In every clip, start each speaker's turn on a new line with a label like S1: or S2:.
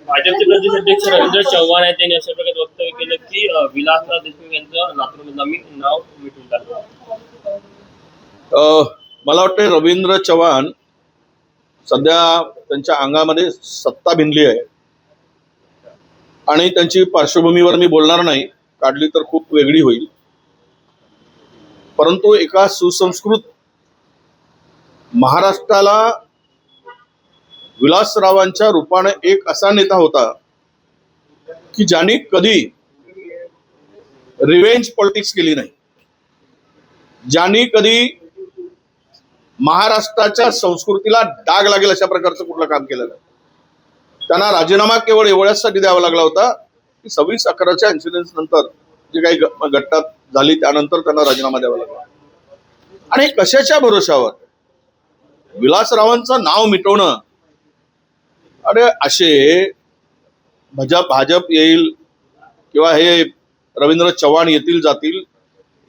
S1: भाजपचे प्रदेश अध्यक्ष रवींद्र चव्हाण आहेत, त्यांनी अशा प्रकारे वक्तव्य केलं की विलासराव देशमुख यांचं लातूरमधलं आम्ही नाव मिटून टाकलं.
S2: मला वाटतं रवींद्र चव्हाण सध्या त्यांच्या अंगामध्ये सत्ता भिनली आहे आणि त्यांची पार्श्वभूमीवर मी बोलणार नाही, काढली तर खूप वेगळी होईल. परंतु एका सुसंस्कृत महाराष्ट्राला विलासरावांच्या रूपाने एक असा नेता होता की ज्यांनी कधी रिवेंज पॉलिटिक्स केली नाही, ज्यांनी कधी महाराष्ट्राच्या संस्कृतीला डाग लागेल अशा प्रकारचं कुठलं काम केलं नाही. त्यांना राजीनामा केवळ एवढ्यासाठी द्यावा लागला होता की 26/11च्या इन्सिडेंट नंतर जे काही घटना झाली त्यानंतर त्यांना राजीनामा द्यावा लागला. आणि कशाच्या भरोशावर विलासरावांचं नाव मिटवणं, अरे असे भाजप येईल किंवा हे रवींद्र चव्हाण येतील जातील,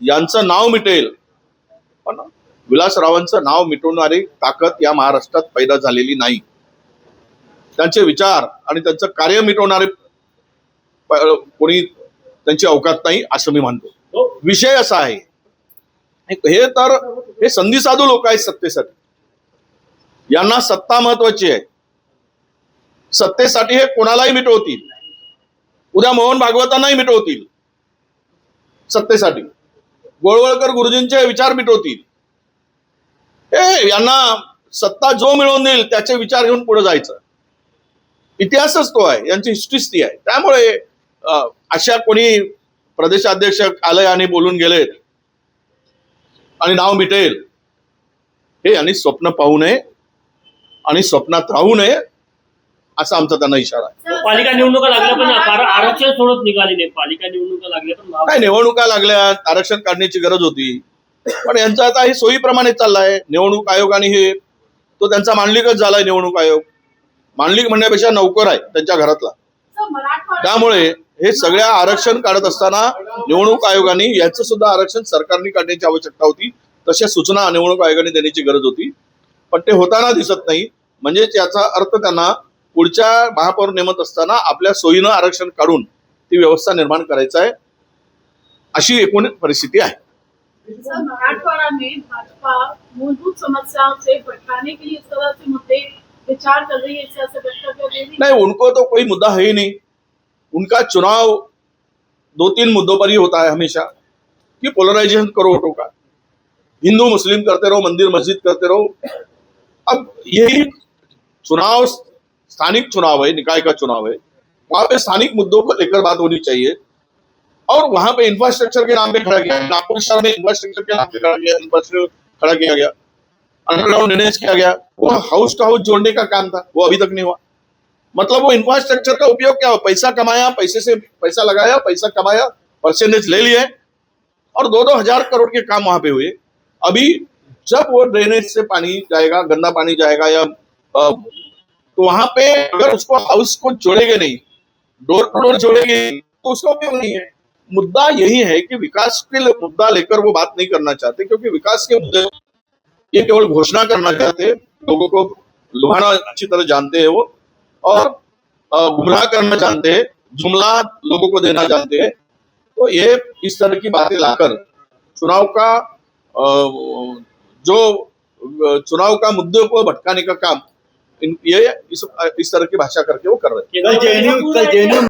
S2: यांचं नाव मिटेल, पण विलासरावांचं नाव मिटवणारी ताकद या महाराष्ट्रात पैदा झालेली नाही. त्यांचे विचार आणि त्यांचं कार्य मिटवणारे कोणी त्यांची अवकात नाही असं मी म्हणतो. विषय असा आहे, हे संधी साधू लोक आहेत सत्तेसाठी. यांना सत्ता महत्वाची आहे. सत्तेसाठी हे कोणालाही मिटवतील. उद्या मोहन भागवतांनाही मिटवतील सत्तेसाठी. गोळवळकर गुरुजींचे विचार मिटवतील. यांना सत्ता जो मिळवून देईल त्याचे विचार घेऊन पुढे जायचं. इतिहासच तो आहे, यांची हिस्ट्रीच ती आहे. त्यामुळे अशा कोणी प्रदेशाध्यक्ष आले आणि बोलून गेले आणि नाव मिटेल, हे यांनी स्वप्न पाहू नये आणि स्वप्नात राहू नये असा आमचा त्यांना इशारा आहे.
S1: पालिका निवडणुका लागल्या पण आरक्षण सोडत निघाले नाही. पालिका निवडणुका लागल्या पण
S2: नाही, निवडणुका लागल्या, आरक्षण काढण्याची गरज होती, पण यांचं आता हे सोयीप्रमाणे चाललंय. निवडणूक आयोग आणि हे तो त्यांचा मांडलिकच झालाय. निवडणूक आयोग मांडलिक म्हणण्यापेक्षा नौकर आहे त्यांच्या घरातला. त्यामुळे हे सगळ्या आरक्षण काढत असताना निवडणूक आयोगाने याचं सुद्धा आरक्षण सरकारने काढण्याची आवश्यकता होती. तशा सूचना निवडणूक आयोगाने देण्याची गरज होती, पण ते होताना दिसत नाही. म्हणजेच याचा अर्थ त्यांना पुढच्या महापौर नेमत असताना आपल्या सोयीनं आरक्षण काढून ती व्यवस्था निर्माण करायचं आहे, अशी एकूण परिस्थिती आहे.
S3: मराठवाड़ा में भाजपा मूलभूत समस्याओं से भटकाने के लिए इस तरह से मुद्दे विचार कर रही है, ऐसे वक्तव्य दे रही है?
S2: नहीं, उनको तो कोई मुद्दा है ही नहीं. उनका चुनाव 2-3 मुद्दों पर ही होता है हमेशा, कि पोलराइजेशन करो वोटों का, हिंदू मुस्लिम करते रहो, मंदिर मस्जिद करते रहो. अब यही चुनाव स्थानिक चुनाव है, निकाय का चुनाव है, वहां पे स्थानिक मुद्दों को लेकर बात होनी चाहिए. और वहां पे इंफ्रास्ट्रक्चर के नाम पे खड़ा किया, नागपुर शहर में इंफ्रास्ट्रक्चर के नाम पे खड़ा किया गया, अंडरग्राउंड ड्रेनेज किया गया. वो हाउस टू हाउस जोड़ने का काम था, वो अभी तक नहीं हुआ. मतलब वो इंफ्रास्ट्रक्चर का उपयोग क्या हुआ? पैसा कमाया, पैसे से पैसा लगाया, पैसा कमाया, परसेंटेज ले लिए और 2-2 हजार करोड़ के काम वहां पे हुए. अभी जब वो ड्रेनेज से पानी जाएगा, गंदा पानी जाएगा या तो वहां पे अगर उसको हाउस को जोड़ेंगे नहीं, डोर टू डोर जोड़ेंगे तो उसका उपयोग नहीं है. मुद्दा यही है कि विकास के मुद्दा लेकर वो बात नहीं करना चाहते, क्योंकि विकास के मुद्दे ये केवल घोषणा करना चाहते, लोगों को लुभाना अच्छी तरह जानते हैं वो, और गुमराह करना जानते हैं, जुमला लोगों को देना जानते हैं. तो ये इस तरह की बातें लाकर चुनाव का चुनाव का मुद्दे को भटकाने का काम ये इस तरह की भाषा करके वो कर रहे हैं.